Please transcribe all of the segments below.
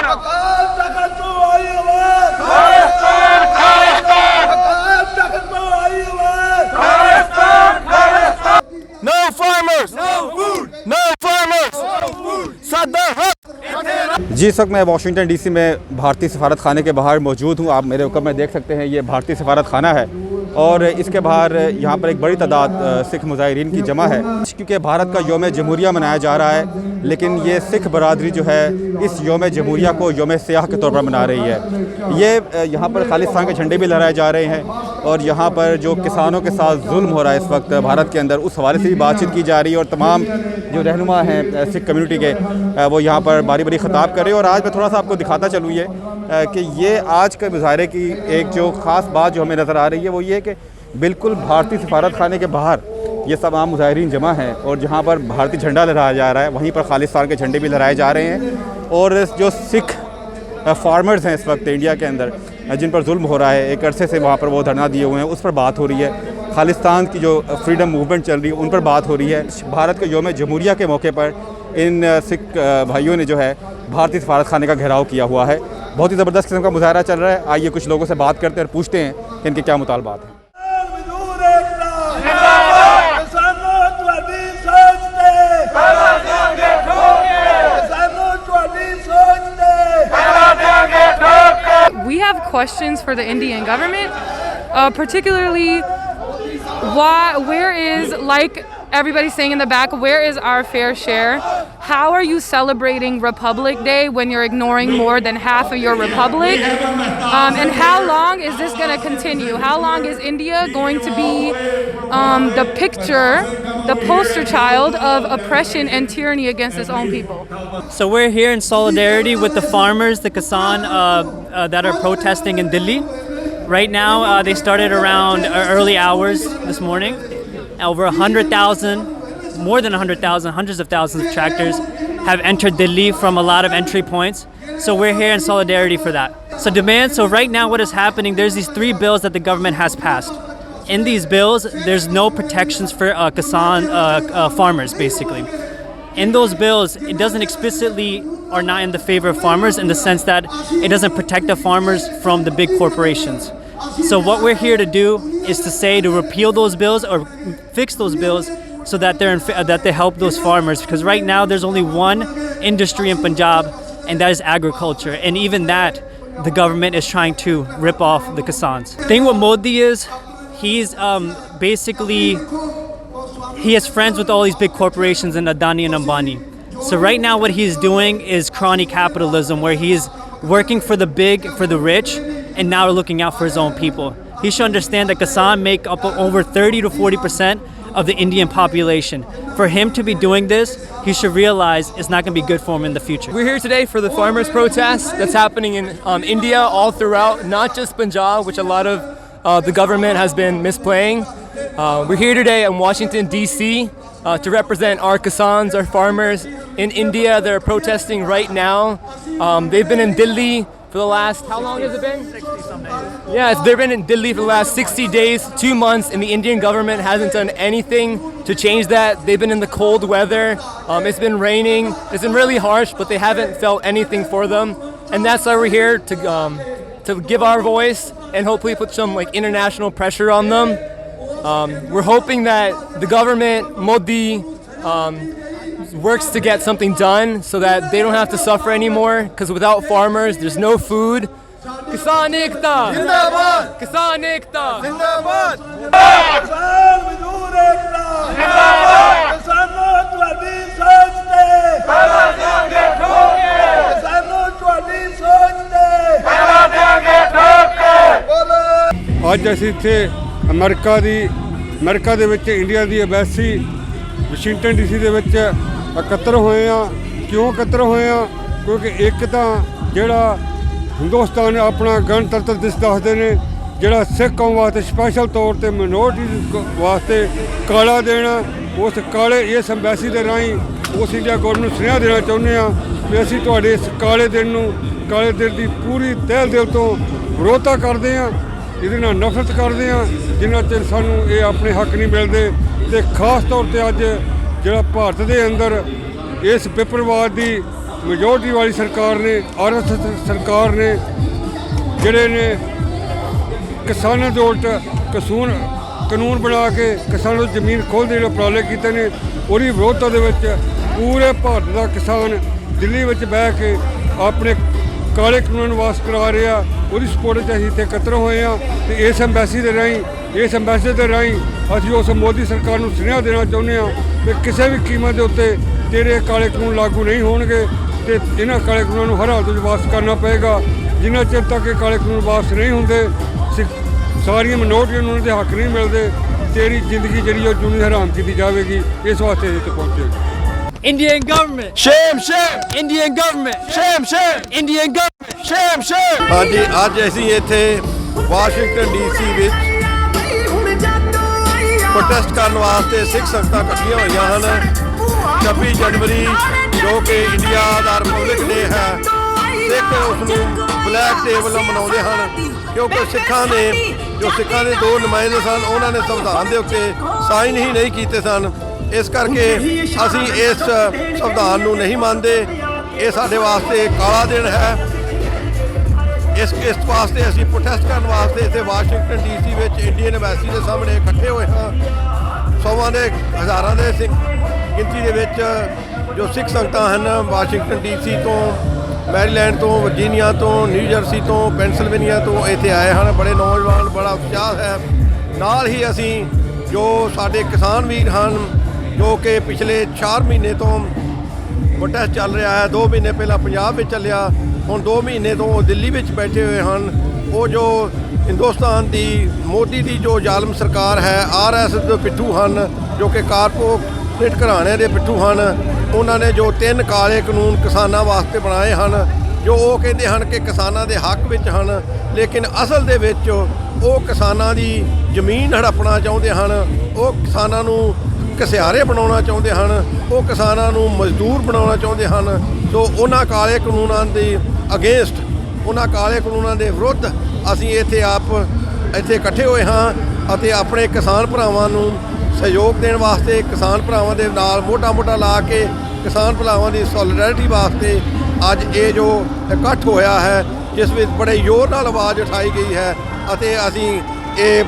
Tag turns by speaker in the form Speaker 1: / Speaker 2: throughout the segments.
Speaker 1: No farmers, no food, no farmers, no food. Sadda haq.
Speaker 2: جی اس وقت میں Washington D C میں بھارتی سفارت خانے کے باہر موجود ہوں. آپ میرے اوپر میں دیکھ سکتے ہیں یہ بھارتی سفارت خانہ ہے اور اس کے باہر یہاں پر ایک بڑی تعداد سکھ مظاہرین کی جمع ہے کیونکہ بھارت کا یوم جمہوریہ منایا جا رہا ہے. لیکن یہ سکھ برادری جو ہے اس یوم جمہوریہ کو یوم سیاہ کے طور پر منا رہی ہے. یہ یہاں پر خالصتان کے جھنڈے بھی لہرائے جا رہے ہیں اور یہاں پر جو کسانوں کے ساتھ ظلم ہو رہا ہے اس وقت بھارت کے اندر اس حوالے سے بھی بات چیت کی جا رہی ہے. اور تمام جو رہنما ہیں سکھ کمیونٹی کے وہ یہاں پر باری باری خطاب کر رہے ہیں. اور آج میں تھوڑا سا آپ کو دکھاتا چلوں یہ کہ یہ آج کے مظاہرے کی ایک جو خاص بات جو ہمیں نظر آ رہی ہے وہ یہ کہ بالکل بھارتی سفارت خانے کے باہر یہ تمام مظاہرین جمع ہیں اور جہاں پر بھارتی جھنڈا لہرایا جا رہا ہے وہیں پر خالصتان کے جھنڈے بھی لہرائے جا رہے ہیں. اور جو سکھ فارمرز ہیں اس وقت انڈیا کے اندر جن پر ظلم ہو رہا ہے ایک عرصے سے وہاں پر وہ دھرنا دیے ہوئے ہیں اس پر بات ہو رہی ہے. خالصتان کی جو فریڈم موومنٹ چل رہی ہے ان پر بات ہو رہی ہے. بھارت کے یوم جمہوریہ کے موقع پر ان سکھ بھائیوں نے جو ہے بھارتی سفارت خانے کا گھیراؤ کیا ہوا ہے. بہت ہی زبردست قسم کا مظاہرہ چل رہا ہے. آئیے کچھ لوگوں سے بات کرتے ہیں اور پوچھتے ہیں کہ ان کے کیا مطالبات ہیں.
Speaker 3: We have questions for the Indian government, particularly where is, like everybody's saying in the back, where is our fair share? How are you celebrating Republic Day when you're ignoring more than half of your republic? And how long is this going to continue? How long is India going to be the picture, the poster child of oppression and tyranny against its own people?
Speaker 4: So we're here in solidarity with the farmers, the Kisan that are protesting in Delhi. Right now, they started around early hours this morning. Over 100,000, more than 100,000, hundreds of thousands of tractors have entered Delhi from a lot of entry points. So we're here in solidarity for that. So right now what is happening, there's these 3 bills that the government has passed. In these bills, there's no protections for Kisan farmers, basically. In those bills, it doesn't explicitly or not in the favor of farmers in the sense that it doesn't protect the farmers from the big corporations. So what we're here to do is to repeal those bills or fix those bills so that they help those farmers, because right now there's only one industry in Punjab and that is agriculture, and even that the government is trying to rip off the Kisans. The thing with Modi is he's basically he has friends with all these big corporations and Adani and Ambani. So right now what he's doing is crony capitalism, where he's working for the rich and now looking out for his own people. He should understand that Kisan make up over 30 to 40% of the Indian population. For him to be doing this, he should realize it's not going to be good for him in the future.
Speaker 5: We're here today for the farmers' protest that's happening in India all throughout, not just Punjab, which a lot of the government has been misplaying. We're here today in Washington, D.C. To represent our Kisans, our farmers in India. They're protesting right now. They've been in Delhi for the last, how long has it been? 60-some days. Yeah, they've been in Delhi for the last 60 days, 2 months, and the Indian government hasn't done anything to change that. They've been in the cold weather. It's been raining. It's been really harsh, but they haven't felt anything for them. And that's why we're here to give our voice and hopefully put some international pressure on them. We're hoping that the government, Modi, works to get something done so that they don't have to suffer anymore, because without farmers, there's no food. Kisan Ekta! Zindabad! Kisan Ekta! Zindabad! Kisan Mazdoor Ekta! Zindabad! Kisanno tuhadi soch te kala denge thok ke! Kisanno tuhadi soch te kala denge thok ke!
Speaker 6: ਅੱਜ ਅਸੀਂ ਇੱਥੇ America ਦੇ ਵਿੱਚ India ਦੀ embassy Washington DC ਦੇ ਵਿੱਚ ਇਕੱਤਰ ਹੋਏ ਆ। ਕਿਉਂ ਇਕੱਤਰ ਹੋਏ ਆ? ਕਿਉਂਕਿ ਇੱਕ ਤਾਂ ਜਿਹੜਾ ਹਿੰਦੁਸਤਾਨ ਆਪਣਾ ਗਣਤੰਤਰ ਦਿਵਸ ਦੱਸਦੇ ਨੇ, ਜਿਹੜਾ ਸਿੱਖ ਕੌਮ ਵਾਸਤੇ ਸਪੈਸ਼ਲ ਤੌਰ 'ਤੇ ਮਿਨੋਰਟੀ ਵਾਸਤੇ ਕਾਲਾ ਦੇਣਾ, ਉਸ ਕਾਲੇ ਇਸ ਐਮਬੈਸੀ ਦੇ ਰਾਹੀਂ ਉਸ ਇੰਡੀਆ ਗੌਰਮੈਂਟ ਨੂੰ ਸੁਨੇਹਾ ਦੇਣਾ ਚਾਹੁੰਦੇ ਹਾਂ ਕਿ ਅਸੀਂ ਤੁਹਾਡੇ ਇਸ ਕਾਲੇ ਦਿਨ ਦੀ ਪੂਰੀ ਤਹਿ ਦਿਲ ਤੋਂ ਵਿਰੋਧਤਾ ਕਰਦੇ ਹਾਂ, ਇਹਦੇ ਨਾਲ ਨਫ਼ਰਤ ਕਰਦੇ ਹਾਂ ਜਿੰਨਾ ਚਿਰ ਸਾਨੂੰ ਇਹ ਆਪਣੇ ਹੱਕ ਨਹੀਂ ਮਿਲਦੇ। ਅਤੇ ਖਾਸ ਤੌਰ 'ਤੇ ਅੱਜ ਜਿਹੜਾ ਭਾਰਤ ਦੇ ਅੰਦਰ ਇਸ ਵਿਪਰਵਾਦ ਦੀ ਮੈਜੋਰਟੀ ਵਾਲੀ ਸਰਕਾਰ ਨੇ, RSS ਸਰਕਾਰ ਨੇ, ਜਿਹੜੇ ਨੇ ਕਿਸਾਨਾਂ ਦੇ ਉਲਟ ਕਾਨੂੰਨ ਬਣਾ ਕੇ ਕਿਸਾਨਾਂ ਨੂੰ ਜ਼ਮੀਨ ਖੋਹਣ ਦੇ ਜਿਹੜੇ ਉਪਰਾਲੇ ਕੀਤੇ ਨੇ, ਉਹਦੀ ਵਿਰੋਧਤਾ ਦੇ ਵਿੱਚ ਪੂਰੇ ਭਾਰਤ ਦਾ ਕਿਸਾਨ ਦਿੱਲੀ ਵਿੱਚ ਬਹਿ ਕੇ ਆਪਣੇ ਕਾਲੇ ਕਾਨੂੰਨ ਨੂੰ ਵਾਪਸ ਕਰਾ ਰਿਹਾ। ਉਹਦੀ ਸਪੋਰਟ 'ਚ ਅਸੀਂ ਇੱਥੇ ਇਕੱਤਰ ਹੋਏ ਹਾਂ ਅਤੇ ਇਸ ਅੰਬੈਸੀ ਦੇ ਰਾਹੀਂ ਅਸੀਂ ਉਸ ਮੋਦੀ ਸਰਕਾਰ ਨੂੰ ਸੁਨੇਹਾ ਦੇਣਾ ਚਾਹੁੰਦੇ ਹਾਂ ਕਿ ਕਿਸੇ ਵੀ ਕੀਮਤ ਦੇ ਉੱਤੇ ਜਿਹੜੇ ਕਾਲੇ ਕਾਨੂੰਨ ਲਾਗੂ ਨਹੀਂ ਹੋਣਗੇ ਅਤੇ ਇਹਨਾਂ ਕਾਲੇ ਕਾਨੂੰਨਾਂ ਨੂੰ ਹਰ ਹਾਲਤ ਵਿੱਚ ਵਾਪਸ ਕਰਨਾ ਪਏਗਾ। ਜਿੰਨਾ ਚਿਰ ਤੱਕ ਇਹ ਕਾਲੇ ਕਾਨੂੰਨ ਵਾਪਸ ਨਹੀਂ ਹੁੰਦੇ, ਸਾਰੀਆਂ ਮਿਨੋਰਟੀਆਂ ਨੂੰ ਉਹਨਾਂ ਦੇ ਹੱਕ ਨਹੀਂ ਮਿਲਦੇ, ਤੇਰੀ ਜ਼ਿੰਦਗੀ ਜਿਹੜੀ ਉਹ ਜੂਨੀ ਹਰਾਮ ਕੀਤੀ ਜਾਵੇਗੀ। ਇਸ ਵਾਸਤੇ ਇੱਥੇ ਪਹੁੰਚੇ।
Speaker 4: Indian government.
Speaker 1: Shame, shame.
Speaker 4: Indian government.
Speaker 1: Shame, shame.
Speaker 4: Indian government.
Speaker 1: Shame, shame.
Speaker 7: ਹਾਂਜੀ, ਅੱਜ ਅਸੀਂ ਇੱਥੇ ਵਾਸ਼ਿੰਗਟਨ DC ਵਿੱਚ ਪ੍ਰੋਟੈਸਟ ਕਰਨ ਵਾਸਤੇ ਸਿੱਖ ਸੰਗਤਾਂ ਇਕੱਠੀਆਂ ਹੋਈਆਂ ਹਨ। 26 ਜਨਵਰੀ ਜੋ ਕਿ ਇੰਡੀਆ ਦਾ ਰਿਪਬਲਿਕ ਡੇ ਹੈ, ਸਿੱਖ ਉਸ ਨੂੰ ਬਲੈਕ ਡੇ ਵੱਲੋਂ ਮਨਾਉਂਦੇ ਹਨ ਕਿਉਂਕਿ ਸਿੱਖਾਂ ਦੇ ਦੋ ਨੁਮਾਇੰਦੇ ਸਨ, ਉਹਨਾਂ ਨੇ ਸੰਵਿਧਾਨ ਦੇ ਉੱਤੇ ਸਾਈਨ ਹੀ ਨਹੀਂ ਕੀਤੇ ਸਨ। ਇਸ ਕਰਕੇ ਅਸੀਂ ਇਸ ਸੰਵਿਧਾਨ ਨੂੰ ਨਹੀਂ ਮੰਨਦੇ। ਇਹ ਸਾਡੇ ਵਾਸਤੇ ਕਾਲਾ ਦਿਨ ਹੈ। ਇਸ ਵਾਸਤੇ ਅਸੀਂ ਪ੍ਰੋਟੈਸਟ ਕਰਨ ਵਾਸਤੇ ਇੱਥੇ ਵਾਸ਼ਿੰਗਟਨ DC ਵਿੱਚ ਇੰਡੀਅਨ ਐਮਬੈਸੀ ਦੇ ਸਾਹਮਣੇ ਇਕੱਠੇ ਹੋਏ ਹਾਂ। ਸੌਵਾਂ ਦੇ ਹਜ਼ਾਰਾਂ ਦੇ ਗਿਣਤੀ ਦੇ ਵਿੱਚ ਜੋ ਸਿੱਖ ਸੰਗਤਾਂ ਹਨ, ਵਾਸ਼ਿੰਗਟਨ DC ਤੋਂ, ਮੈਰੀਲੈਂਡ ਤੋਂ, ਵਰਜੀਨੀਆ ਤੋਂ, ਨਿਊ ਜਰਸੀ ਤੋਂ, ਪੈਨਸਿਲਵੇਨੀਆ ਤੋਂ ਇੱਥੇ ਆਏ ਹਨ। ਬੜੇ ਨੌਜਵਾਨ, ਬੜਾ ਉਤਸ਼ਾਹ ਹੈ। ਨਾਲ ਹੀ ਅਸੀਂ ਜੋ ਸਾਡੇ ਕਿਸਾਨ ਵੀਰ ਹਨ, ਜੋ ਕਿ ਪਿਛਲੇ 4 ਮਹੀਨੇ ਤੋਂ ਪ੍ਰੋਟੈਸਟ ਚੱਲ ਰਿਹਾ ਹੈ। 2 ਮਹੀਨੇ ਪਹਿਲਾਂ ਪੰਜਾਬ ਵਿੱਚ ਚੱਲਿਆ, ਹੁਣ 2 ਮਹੀਨੇ ਤੋਂ ਦਿੱਲੀ ਵਿੱਚ ਬੈਠੇ ਹੋਏ ਹਨ। ਉਹ ਜੋ ਹਿੰਦੁਸਤਾਨ ਦੀ ਮੋਦੀ ਦੀ ਜੋ ਜ਼ਾਲਮ ਸਰਕਾਰ ਹੈ, RSS ਦੇ ਪਿੱਠੂ ਹਨ, ਜੋ ਕਿ ਕਾਰਪੋਰੇਟ ਘਰਾਣੇ ਦੇ ਪਿੱਠੂ ਹਨ। ਉਹਨਾਂ ਨੇ ਜੋ 3 ਕਾਲੇ ਕਾਨੂੰਨ ਕਿਸਾਨਾਂ ਵਾਸਤੇ ਬਣਾਏ ਹਨ, ਜੋ ਉਹ ਕਹਿੰਦੇ ਹਨ ਕਿ ਕਿਸਾਨਾਂ ਦੇ ਹੱਕ ਵਿੱਚ ਹਨ, ਲੇਕਿਨ ਅਸਲ ਦੇ ਵਿੱਚ ਉਹ ਕਿਸਾਨਾਂ ਦੀ ਜ਼ਮੀਨ ਹੜੱਪਣਾ ਚਾਹੁੰਦੇ ਹਨ। ਉਹ ਕਿਸਾਨਾਂ ਨੂੰ ਘਸਿਆਰੇ ਬਣਾਉਣਾ ਚਾਹੁੰਦੇ ਹਨ, ਉਹ ਕਿਸਾਨਾਂ ਨੂੰ ਮਜ਼ਦੂਰ ਬਣਾਉਣਾ ਚਾਹੁੰਦੇ ਹਨ। ਸੋ ਉਹਨਾਂ ਕਾਲੇ ਕਾਨੂੰਨਾਂ ਦੇ ਅਗੇਂਸਟ, ਉਹਨਾਂ ਕਾਲੇ ਕਾਨੂੰਨਾਂ ਦੇ ਵਿਰੁੱਧ ਅਸੀਂ ਇੱਥੇ ਇਕੱਠੇ ਹੋਏ ਹਾਂ ਅਤੇ ਆਪਣੇ ਕਿਸਾਨ ਭਰਾਵਾਂ ਨੂੰ ਸਹਿਯੋਗ ਦੇਣ ਵਾਸਤੇ, ਕਿਸਾਨ ਭਰਾਵਾਂ ਦੇ ਨਾਲ ਮੋਢਾ ਲਾ ਕੇ ਕਿਸਾਨ ਭਰਾਵਾਂ ਦੀ ਸੋਲੀਡੈਰਿਟੀ ਵਾਸਤੇ ਅੱਜ ਇਹ ਜੋ ਇਕੱਠ ਹੋਇਆ ਹੈ, ਜਿਸ ਵਿੱਚ ਬੜੇ ਜ਼ੋਰ ਨਾਲ ਆਵਾਜ਼ ਉਠਾਈ ਗਈ ਹੈ ਅਤੇ ਅਸੀਂ ਇਹ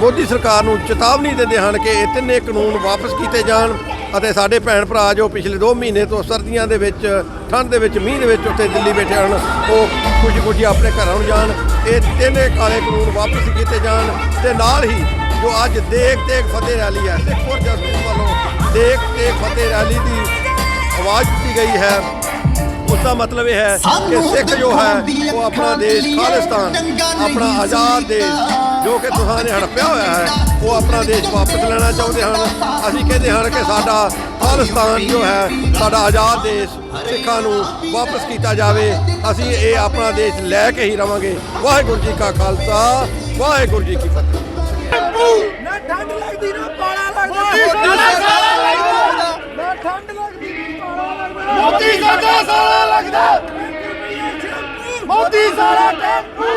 Speaker 7: ਮੋਦੀ ਸਰਕਾਰ ਨੂੰ ਚੇਤਾਵਨੀ ਦਿੰਦੇ ਹਨ ਕਿ ਇਹ 3 ਕਾਨੂੰਨ ਵਾਪਸ ਕੀਤੇ ਜਾਣ ਅਤੇ ਸਾਡੇ ਭੈਣ ਭਰਾ ਜੋ ਪਿਛਲੇ 2 ਮਹੀਨੇ ਤੋਂ ਸਰਦੀਆਂ ਦੇ ਵਿੱਚ, ਠੰਡ ਦੇ ਵਿੱਚ, ਮੀਂਹ ਦੇ ਵਿੱਚ ਉੱਥੇ ਦਿੱਲੀ ਬੈਠੇ ਹਨ, ਉਹ ਖੁਸ਼ੀ ਆਪਣੇ ਘਰਾਂ ਨੂੰ ਜਾਣ। ਇਹ 3 ਕਾਲੇ ਕਾਨੂੰਨ ਵਾਪਸ ਕੀਤੇ ਜਾਣ ਅਤੇ ਨਾਲ ਹੀ ਜੋ ਅੱਜ ਦੇਖ ਤੇਗ ਫਤਿਹ ਰੈਲੀ ਹੈ, ਸਿੱਖ ਫੋਰ ਜਸਟਿਸ ਵੱਲੋਂ ਦੇਖ ਤੇਗ ਫਤਿਹ ਰੈਲੀ ਦੀ ਆਵਾਜ਼ ਦਿੱਤੀ ਗਈ ਹੈ। ਉਸ ਦਾ ਮਤਲਬ ਇਹ ਹੈ ਕਿ ਸਿੱਖ ਜੋ ਹੈ ਉਹ ਆਪਣਾ ਦੇਸ਼ ਖਾਲਿਸਤਾਨ, ਆਪਣਾ ਆਜ਼ਾਦ ਦੇਸ਼ ਜੋ ਕਿ ਤੁਸਾਂ ਨੇ ਹੜੱਪਿਆ ਹੋਇਆ ਹੈ, ਉਹ ਆਪਣਾ ਦੇਸ਼ ਵਾਪਸ ਲੈਣਾ ਚਾਹੁੰਦੇ ਹਨ। ਅਸੀਂ ਕਹਿੰਦੇ ਹਾਂ ਕਿ ਸਾਡਾ ਖਾਲਿਸਤਾਨ ਜੋ ਹੈ, ਸਾਡਾ ਆਜ਼ਾਦ ਦੇਸ਼ ਸਿੱਖਾਂ ਨੂੰ ਵਾਪਸ ਕੀਤਾ ਜਾਵੇ। ਅਸੀਂ ਇਹ ਆਪਣਾ ਦੇਸ਼ ਲੈ ਕੇ ਹੀ ਰਵਾਂਗੇ। ਵਾਹਿਗੁਰੂ ਜੀ ਕਾ ਖਾਲਸਾ, ਵਾਹਿਗੁਰੂ ਜੀ ਕੀ ਫਤਿਹ।
Speaker 1: ਨਾ ਠੰਡ ਲੱਗਦੀ ਨਾ ਪਾਲਾ ਲੱਗਦਾ, ਨਾ ਸਾਲਾ ਲੱਗਦਾ, ਨਾ ਠੰਡ ਲੱਗਦੀ ਨਾ ਪਾਲਾ ਲੱਗਦਾ, ਮੋਦੀ ਸਾਡਾ ਸਾਲਾ ਲੱਗਦਾ, ਮੋਦੀ ਸਾਲਾ ਟੈਂਪੂ।